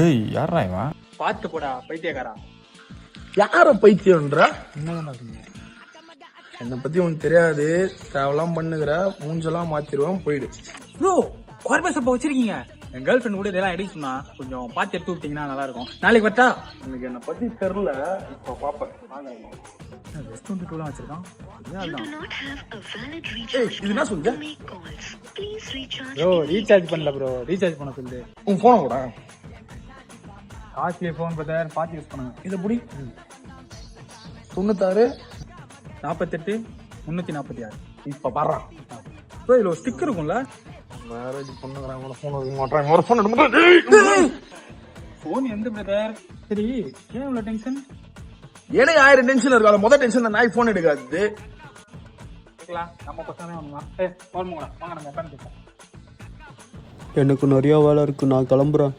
ஏய் யாரா இவன்? பாத்து போடா பைத்தியக்காரா. யார பைத்தியம்ன்றா? என்னதான் சொன்னீங்க? என்னை பத்தி உனக்கு தெரியாது. தேவலாம் பண்ணுகிற மூஞ்செல்லாம் மாத்திருவான், போயிடு. ப்ரோ கார்பஸ் அப்ப வச்சிருக்கீங்க. என் கேர்ள் ஃபிரெண்ட் கூட இதெல்லாம் எடுக்க சொன்னா கொஞ்சம் பார்த்து எடுத்து விட்டீங்கன்னா நல்லா இருக்கும். நாளைக்கு வரட்டா? எனக்கு என்னை பத்தி தெரியல, இப்ப பாப்பேன். வெஸ்ட் 22 வச்சிருக்கான். இது என்ன சொல்லுங்க? ப்ரோ ரீசார்ஜ் பண்ணல ப்ரோ, ரீசார்ஜ் பண்ண சொல்லு. உன் போன கூட காஸ்ட்லி ஃபோன் பிரதர், பார்த்து யூஸ் பண்ணுங்க. இதை புடி. 96 48 346. இப்ப பாடுறான். ப்ரோ இதுல ஒரு ஸ்டிக்கர் இருக்கும்ல. மேரேஜ் பண்ணுங்கிறாங்க, போன் எடுக்க மாட்டாங்க. ஒரு போன் எடுக்க மாட்டாங்க. ஃபோன் எந்த பிரதர்? சரி ஏன் இவ்வளவு டென்ஷன்? எனக்கு 1000 டென்ஷன் இருக்காது. முதல் டென்ஷன் அந்த நாய் போன் எடுக்காது. நம்ம பசங்க வாங்க நம்ம உட்காந்து பேசலாம். எனக்கு நிறைய வேலை இருக்கு, நான் கிளம்புறேன்.